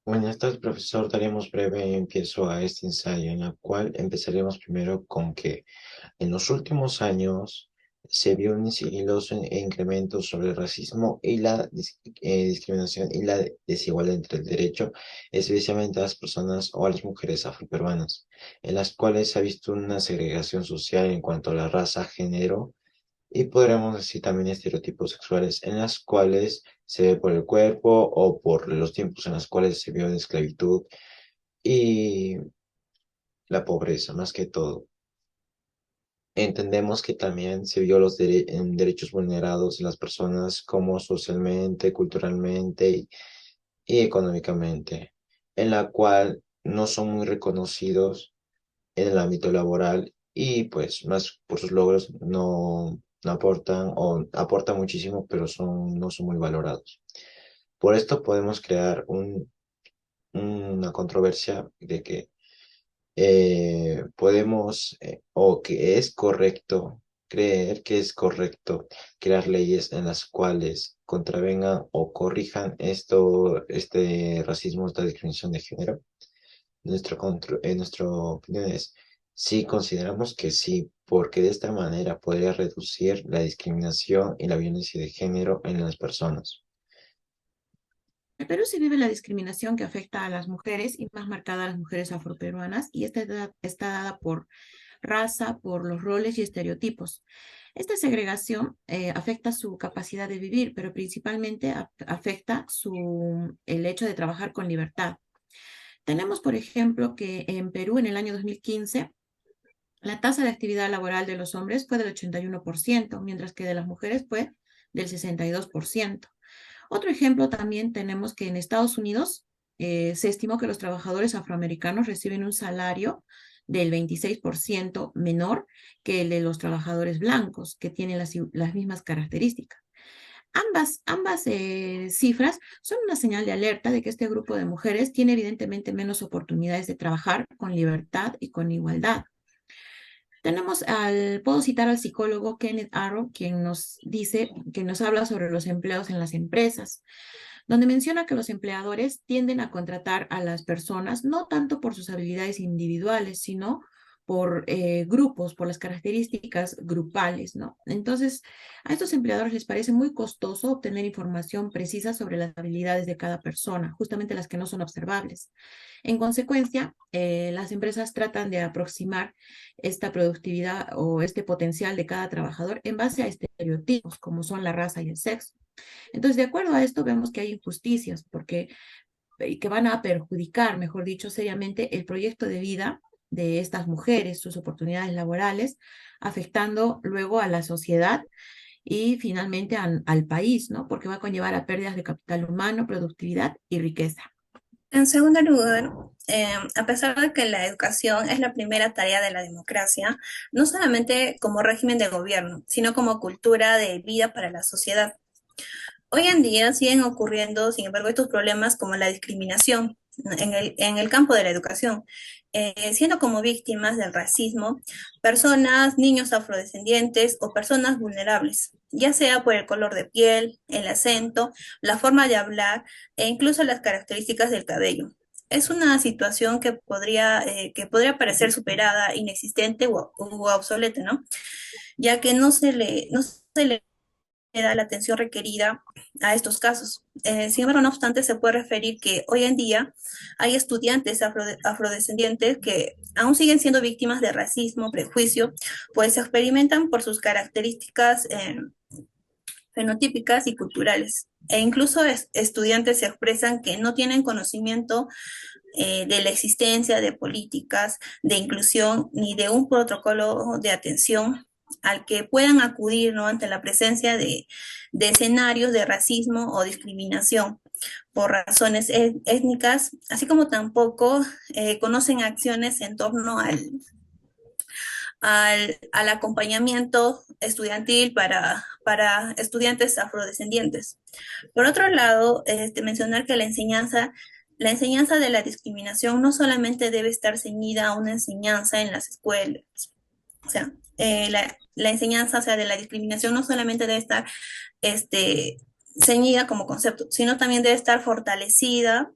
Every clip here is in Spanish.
Buenas tardes, profesor. Daremos breve empiezo a este ensayo, en la cual empezaremos primero con que en los últimos años se vio un sigiloso incremento sobre el racismo y la discriminación y la desigualdad entre el derecho, especialmente a las personas o a las mujeres afroperuanas, en las cuales se ha visto una segregación social en cuanto a la raza, género y podríamos decir también estereotipos sexuales en las cuales se ve por el cuerpo o por los tiempos en los cuales se vio la esclavitud y la pobreza, más que todo. Entendemos que también se vio los derechos vulnerados de las personas como socialmente, culturalmente y económicamente, en la cual no son muy reconocidos en el ámbito laboral y pues más por sus logros no aportan o aportan muchísimo, pero no son muy valorados. Por esto podemos crear una controversia de que podemos o que es correcto creer que es correcto crear leyes en las cuales contravengan o corrijan este racismo, esta discriminación de género. Nuestra opinión es, sí, consideramos que sí, porque de esta manera podría reducir la discriminación y la violencia de género en las personas. En Perú se vive la discriminación que afecta a las mujeres y más marcada a las mujeres afroperuanas, y esta está dada por raza, por los roles y estereotipos. Esta segregación afecta su capacidad de vivir, pero principalmente afecta el hecho de trabajar con libertad. Tenemos, por ejemplo, que en Perú en el año 2015 la tasa de actividad laboral de los hombres fue del 81%, mientras que de las mujeres fue del 62%. Otro ejemplo también tenemos que en Estados Unidos se estimó que los trabajadores afroamericanos reciben un salario del 26% menor que el de los trabajadores blancos, que tienen las mismas características. Ambas cifras son una señal de alerta de que este grupo de mujeres tiene evidentemente menos oportunidades de trabajar con libertad y con igualdad. Puedo citar al psicólogo Kenneth Arrow, quien nos dice, que nos habla sobre los empleos en las empresas, donde menciona que los empleadores tienden a contratar a las personas no tanto por sus habilidades individuales, sino por grupos, por las características grupales, ¿no? Entonces, a estos empleadores les parece muy costoso obtener información precisa sobre las habilidades de cada persona, justamente las que no son observables. En consecuencia, las empresas tratan de aproximar esta productividad o este potencial de cada trabajador en base a estereotipos, como son la raza y el sexo. Entonces, de acuerdo a esto, vemos que hay injusticias porque que van a perjudicar, mejor dicho, seriamente el proyecto de vida de estas mujeres, sus oportunidades laborales, afectando luego a la sociedad y finalmente al país, ¿no? Porque va a conllevar a pérdidas de capital humano, productividad y riqueza. En segundo lugar, a pesar de que la educación es la primera tarea de la democracia, no solamente como régimen de gobierno, sino como cultura de vida para la sociedad. Hoy en día siguen ocurriendo, sin embargo, estos problemas como la discriminación en el campo de la educación, siendo como víctimas del racismo personas, niños afrodescendientes o personas vulnerables, ya sea por el color de piel, el acento, la forma de hablar e incluso las características del cabello. Es una situación que podría parecer superada, inexistente o obsoleta, ¿no? Ya que no se le da la atención requerida a estos casos. Sin embargo, no obstante, se puede referir que hoy en día hay estudiantes afrodescendientes que aún siguen siendo víctimas de racismo, prejuicio, pues se experimentan por sus características fenotípicas y culturales. E incluso estudiantes se expresan que no tienen conocimiento de la existencia de políticas de inclusión ni de un protocolo de atención al que puedan acudir, ¿no?, ante la presencia de escenarios de racismo o discriminación por razones étnicas, así como tampoco conocen acciones en torno al acompañamiento estudiantil para estudiantes afrodescendientes. Por otro lado, mencionar que la enseñanza de la discriminación no solamente debe estar ceñida a una enseñanza en las escuelas, o sea, la enseñanza, o sea, de la discriminación no solamente debe estar este, ceñida como concepto, sino también debe estar fortalecida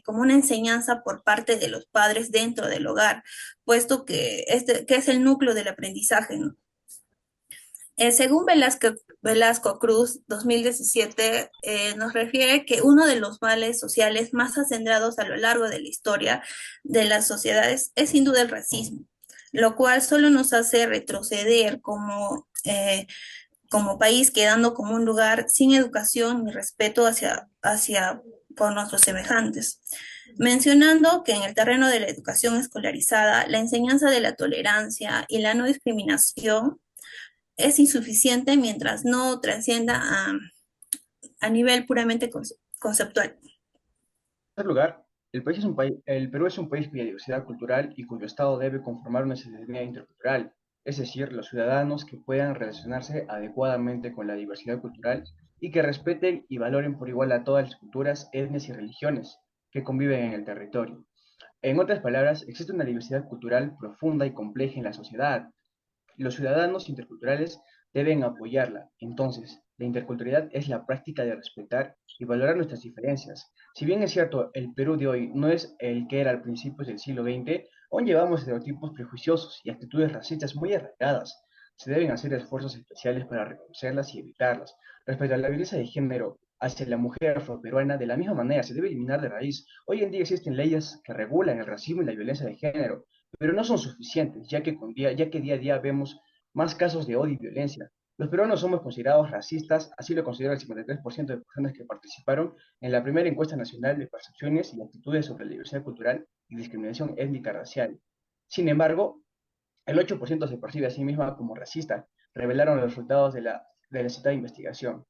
como una enseñanza por parte de los padres dentro del hogar, puesto que es el núcleo del aprendizaje, ¿no? Según Velasco Cruz, 2017, nos refiere que uno de los males sociales más acendrados a lo largo de la historia de las sociedades es sin duda el racismo, lo cual solo nos hace retroceder como país, quedando como un lugar sin educación ni respeto hacia por nuestros semejantes. Mencionando que en el terreno de la educación escolarizada, la enseñanza de la tolerancia y la no discriminación es insuficiente mientras no trascienda a nivel puramente conceptual. Tercer lugar, el Perú es un país cuya diversidad cultural y cuyo Estado debe conformar una ciudadanía intercultural, es decir, los ciudadanos que puedan relacionarse adecuadamente con la diversidad cultural y que respeten y valoren por igual a todas las culturas, etnias y religiones que conviven en el territorio. En otras palabras, existe una diversidad cultural profunda y compleja en la sociedad. Los ciudadanos interculturales deben apoyarla. Entonces, la interculturalidad es la práctica de respetar y valorar nuestras diferencias. Si bien es cierto, el Perú de hoy no es el que era al principios del siglo XX, aún llevamos estereotipos prejuiciosos y actitudes racistas muy arraigadas. Se deben hacer esfuerzos especiales para reconocerlas y evitarlas. Respecto a la violencia de género hacia la mujer afroperuana, de la misma manera, se debe eliminar de raíz. Hoy en día existen leyes que regulan el racismo y la violencia de género, pero no son suficientes, ya que día a día vemos más casos de odio y violencia. Los peruanos somos considerados racistas, así lo considera el 53% de personas que participaron en la primera encuesta nacional de percepciones y actitudes sobre la diversidad cultural y discriminación étnica racial. Sin embargo, el 8% se percibe a sí misma como racista, revelaron los resultados de la citada investigación.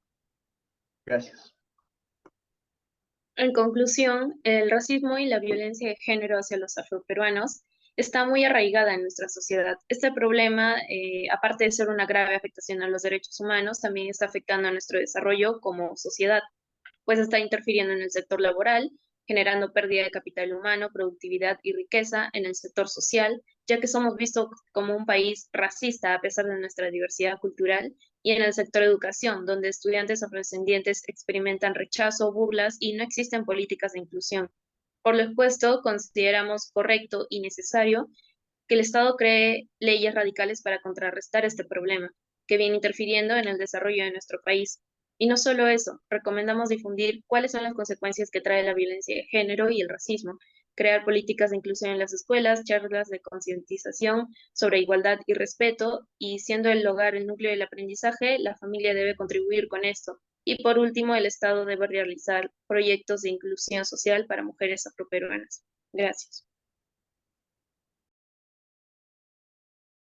Gracias. En conclusión, el racismo y la violencia de género hacia los afroperuanos está muy arraigada en nuestra sociedad. Este problema, aparte de ser una grave afectación a los derechos humanos, también está afectando a nuestro desarrollo como sociedad, pues está interfiriendo en el sector laboral, generando pérdida de capital humano, productividad y riqueza en el sector social, ya que somos vistos como un país racista a pesar de nuestra diversidad cultural, y en el sector educación, donde estudiantes afrodescendientes experimentan rechazo, burlas y no existen políticas de inclusión. Por lo expuesto, consideramos correcto y necesario que el Estado cree leyes radicales para contrarrestar este problema, que viene interfiriendo en el desarrollo de nuestro país. Y no solo eso, recomendamos difundir cuáles son las consecuencias que trae la violencia de género y el racismo, crear políticas de inclusión en las escuelas, charlas de concientización sobre igualdad y respeto, y siendo el hogar el núcleo del aprendizaje, la familia debe contribuir con esto. Y por último, el Estado debe realizar proyectos de inclusión social para mujeres afroperuanas. Gracias.